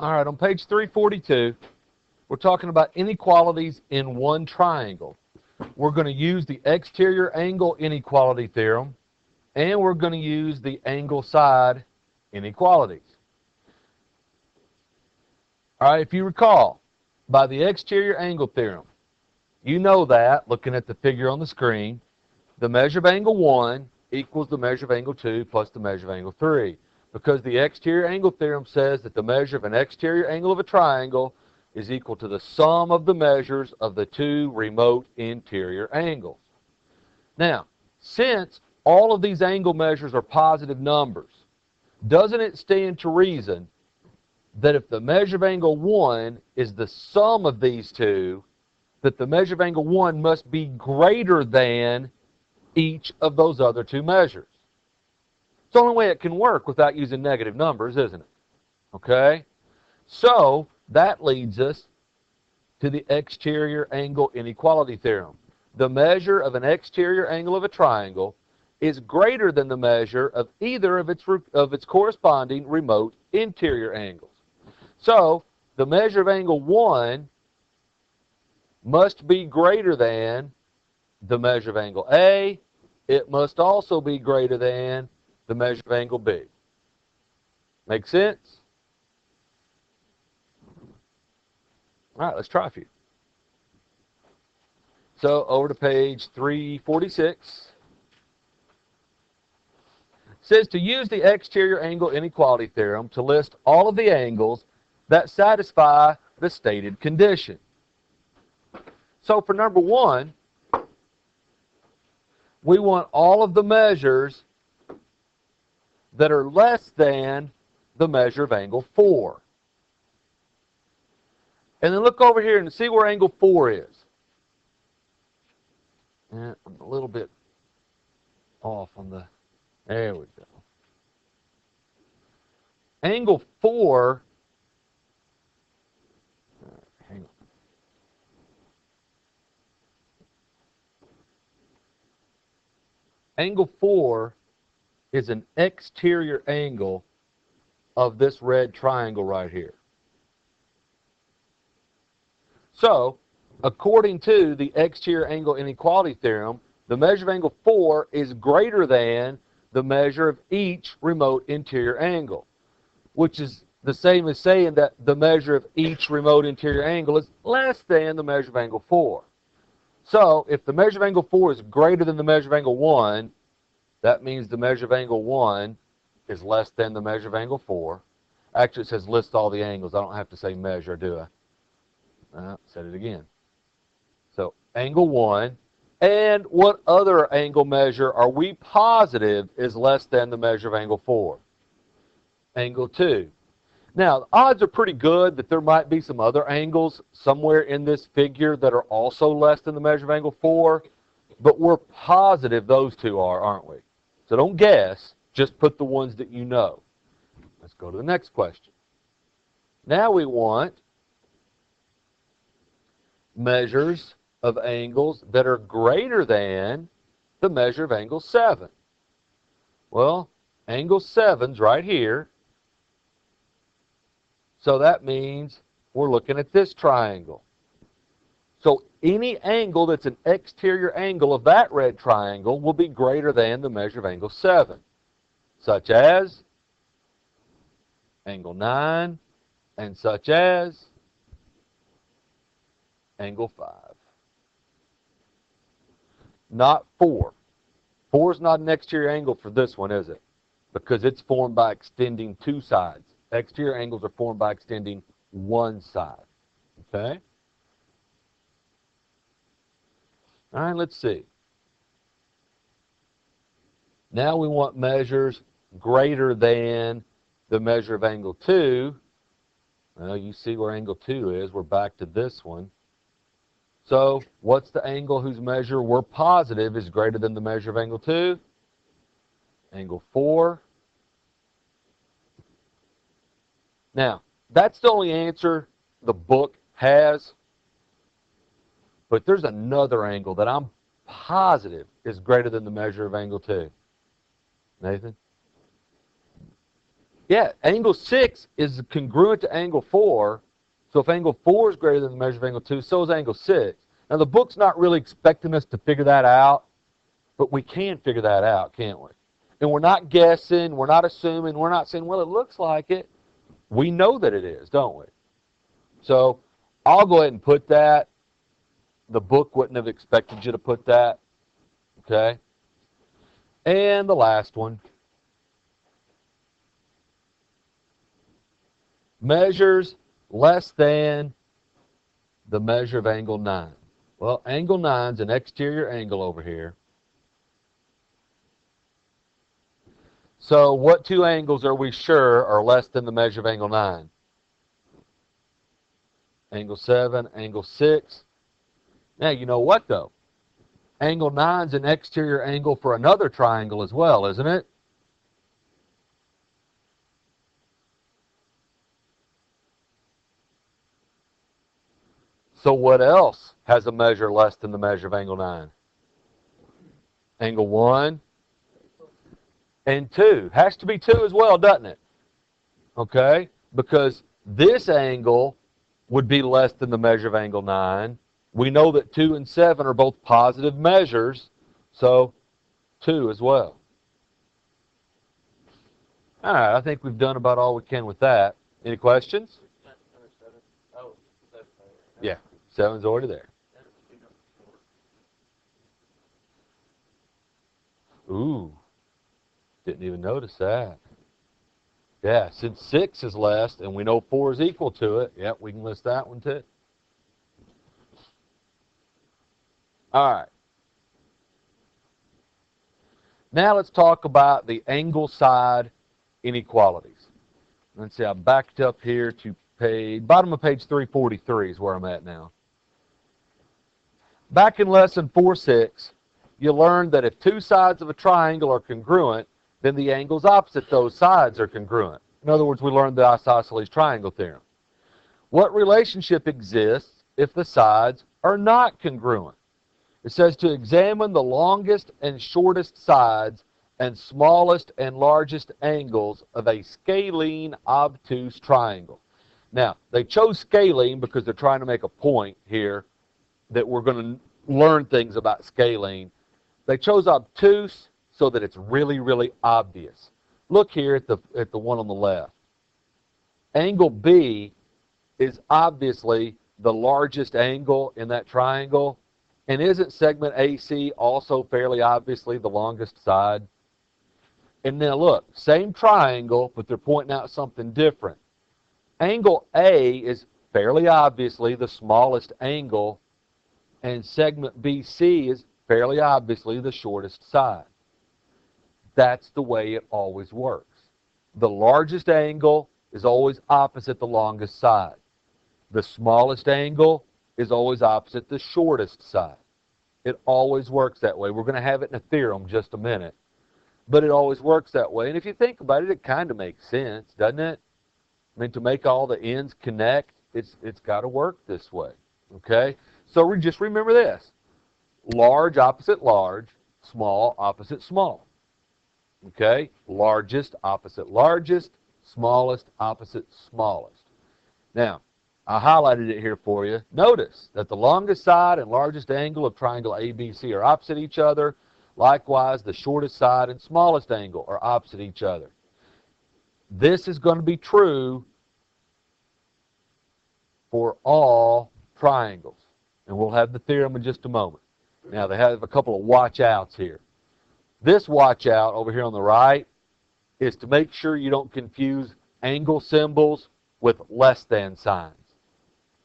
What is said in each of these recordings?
All right, on page 342, we're talking about inequalities in one triangle. We're going to use the exterior angle inequality theorem, and we're going to use the angle side inequalities. All right, if you recall, by the exterior angle theorem, you know that, looking at the figure on the screen, the measure of angle 1 equals the measure of angle 2 plus the measure of angle 3. Because the exterior angle theorem says that the measure of an exterior angle of a triangle is equal to the sum of the measures of the two remote interior angles. Now, since all of these angle measures are positive numbers, doesn't it stand to reason that if the measure of angle 1 is the sum of these two, that the measure of angle 1 must be greater than each of those other two measures? It's the only way it can work without using negative numbers, isn't it? Okay? So, that leads us to the exterior angle inequality theorem. The measure of an exterior angle of a triangle is greater than the measure of either of its corresponding remote interior angles. So, the measure of angle 1 must be greater than the measure of angle A. It must also be greater than the measure of angle B. Make sense? All right, let's try a few. So over to page 346. It says to use the exterior angle inequality theorem to list all of the angles that satisfy the stated condition. So for number 1, we want all of the measures that are less than the measure of angle 4. And then look over here and see where angle 4 is. I'm a little bit off on the, there we go. Angle 4, hang on. Angle 4 is an exterior angle of this red triangle right here. So, according to the exterior angle inequality theorem, the measure of angle 4 is greater than the measure of each remote interior angle, which is the same as saying that the measure of each remote interior angle is less than the measure of angle 4. So, if the measure of angle 4 is greater than the measure of angle 1, that means the measure of angle 1 is less than the measure of angle 4. Actually, it says list all the angles. I don't have to say measure, do I? Said it again. So, angle 1. And what other angle measure are we positive is less than the measure of angle 4? Angle 2. Now, the odds are pretty good that there might be some other angles somewhere in this figure that are also less than the measure of angle 4, but we're positive those two are, aren't we? So don't guess, just put the ones that you know. Let's go to the next question. Now we want measures of angles that are greater than the measure of angle 7. Well, angle 7's right here. So that means we're looking at this triangle. So any angle that's an exterior angle of that red triangle will be greater than the measure of angle 7, such as angle 9 and such as angle 5. Not 4. 4 is not an exterior angle for this one, is it? Because it's formed by extending two sides. Exterior angles are formed by extending one side. Okay? All right, let's see. Now we want measures greater than the measure of angle 2. Well, you see where angle 2 is. We're back to this one. So, what's the angle whose measure we're positive is greater than the measure of angle 2? Angle 4. Now, that's the only answer the book has. But there's another angle that I'm positive is greater than the measure of angle 2. Nathan? Yeah, angle 6 is congruent to angle 4. So if angle 4 is greater than the measure of angle 2, so is angle 6. Now the book's not really expecting us to figure that out, but we can figure that out, can't we? And we're not guessing, we're not assuming, we're not saying, well, it looks like it. We know that it is, don't we? So I'll go ahead and put that. The book wouldn't have expected you to put that. Okay? And the last one. Measures less than the measure of angle 9. Well, angle 9 is an exterior angle over here. So what two angles are we sure are less than the measure of angle 9? Angle 7, angle 6. Now, you know what, though? Angle 9 is an exterior angle for another triangle as well, isn't it? So what else has a measure less than the measure of angle 9? Angle 1 and 2. Has to be 2 as well, doesn't it? Okay? Because this angle would be less than the measure of angle 9. We know that 2 and 7 are both positive measures, so 2 as well. All right, I think we've done about all we can with that. Any questions? Yeah, 7's already there. Ooh, didn't even notice that. Yeah, since 6 is less and we know 4 is equal to it, yep, we can list that one too. All right. Now let's talk about the angle side inequalities. Let's see, I backed up here to bottom of page 343 is where I'm at now. Back in lesson 4.6, you learned that if two sides of a triangle are congruent, then the angles opposite those sides are congruent. In other words, we learned the isosceles triangle theorem. What relationship exists if the sides are not congruent? It says to examine the longest and shortest sides and smallest and largest angles of a scalene obtuse triangle. Now, they chose scalene because they're trying to make a point here that we're going to learn things about scalene. They chose obtuse so that it's really, really obvious. Look here at the one on the left. Angle B is obviously the largest angle in that triangle. And isn't segment AC also fairly obviously the longest side? And now look, same triangle, but they're pointing out something different. Angle A is fairly obviously the smallest angle, and segment BC is fairly obviously the shortest side. That's the way it always works. The largest angle is always opposite the longest side. The smallest angle is always opposite the shortest side. It always works that way. We're going to have it in a theorem in just a minute. But it always works that way. And if you think about it, it kind of makes sense, doesn't it? I mean, to make all the ends connect, it's got to work this way. Okay? So just remember this. Large opposite large, small opposite small. Okay? Largest opposite largest, smallest opposite smallest. Now, I highlighted it here for you. Notice that the longest side and largest angle of triangle ABC are opposite each other. Likewise, the shortest side and smallest angle are opposite each other. This is going to be true for all triangles. And we'll have the theorem in just a moment. Now, they have a couple of watch outs here. This watch out over here on the right is to make sure you don't confuse angle symbols with less than signs.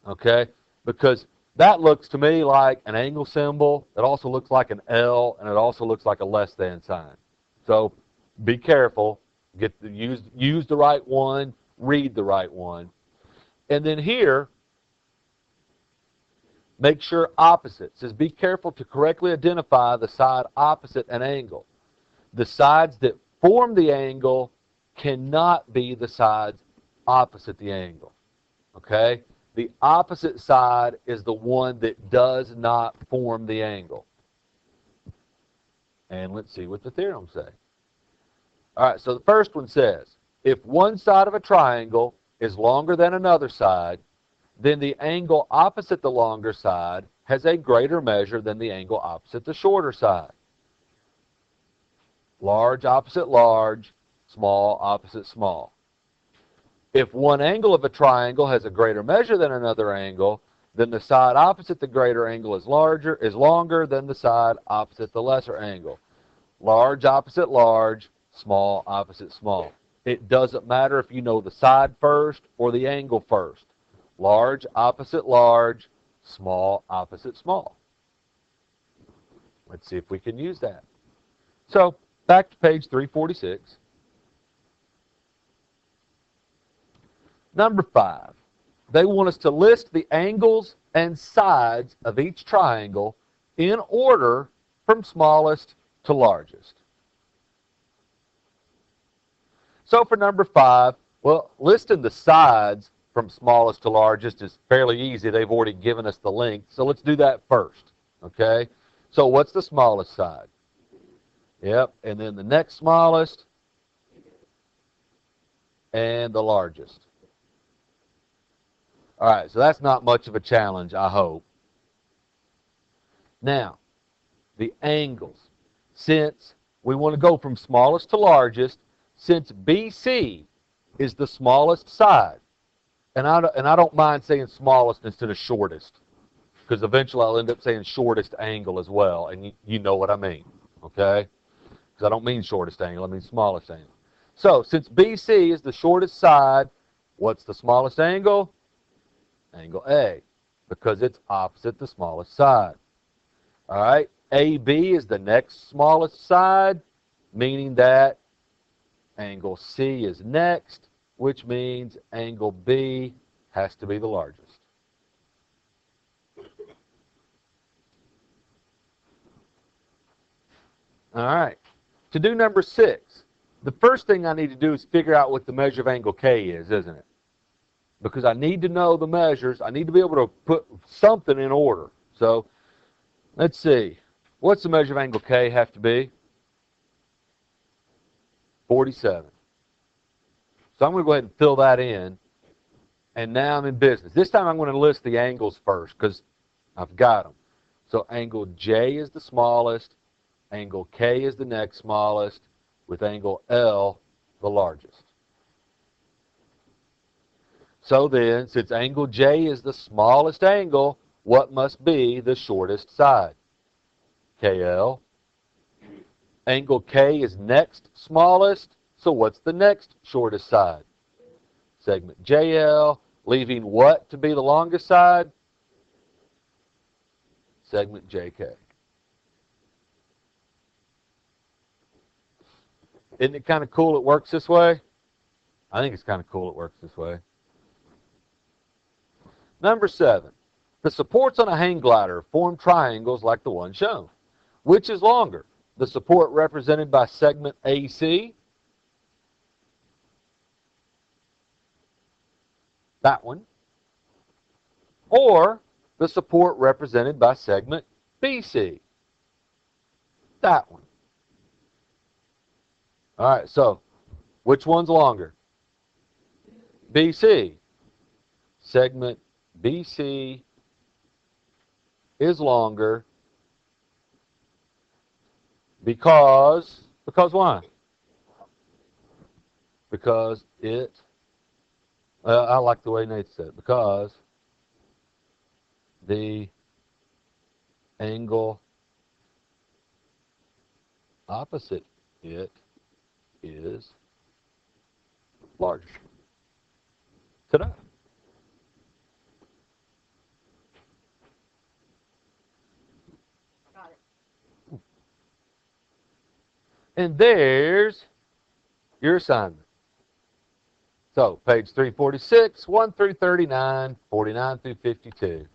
Okay? Because that looks to me like an angle symbol. It also looks like an L, and it also looks like a less than sign. So be careful. Use the right one. Read the right one. And then here, make sure opposite. It says be careful to correctly identify the side opposite an angle. The sides that form the angle cannot be the sides opposite the angle. Okay? The opposite side is the one that does not form the angle. And let's see what the theorems say. All right, so the first one says, if one side of a triangle is longer than another side, then the angle opposite the longer side has a greater measure than the angle opposite the shorter side. Large opposite large, small opposite small. If one angle of a triangle has a greater measure than another angle, then the side opposite the greater angle is longer than the side opposite the lesser angle. Large opposite large, small opposite small. It doesn't matter if you know the side first or the angle first. Large opposite large, small opposite small. Let's see if we can use that. So, back to page 346. Number 5. They want us to list the angles and sides of each triangle in order from smallest to largest. So for number 5, well, listing the sides from smallest to largest is fairly easy. They've already given us the length. So let's do that first. Okay? So what's the smallest side? Yep. And then the next smallest and the largest. All right. So that's not much of a challenge, I hope. Now, the angles. Since we want to go from smallest to largest, since BC is the smallest side, and I don't mind saying smallest instead of shortest, because eventually I'll end up saying shortest angle as well, and you know what I mean, okay? Because I don't mean shortest angle, I mean smallest angle. So, since BC is the shortest side, what's the smallest angle? Angle A, because it's opposite the smallest side. All right, AB is the next smallest side, meaning that angle C is next, which means angle B has to be the largest. All right. To do number 6, the first thing I need to do is figure out what the measure of angle K is, isn't it? Because I need to know the measures. I need to be able to put something in order. So, let's see. What's the measure of angle K have to be? 47. So I'm going to go ahead and fill that in. And now I'm in business. This time I'm going to list the angles first because I've got them. So angle J is the smallest. Angle K is the next smallest, with angle L the largest. So then, since angle J is the smallest angle, what must be the shortest side? KL. Angle K is next smallest, so what's the next shortest side? Segment JL, leaving what to be the longest side? Segment JK. Isn't it kind of cool it works this way? I think it's kind of cool it works this way. Number 7. The supports on a hang glider form triangles like the one shown. Which is longer? The support represented by segment AC, that one, or the support represented by segment BC, that one. All right, so which one's longer? BC. Segment BC is longer because why? Because it, I like the way Nate said it, because the angle opposite it is larger. Ta-da. Got it. And there's your assignment. So, page 346, 1 through 39, 49 through 52.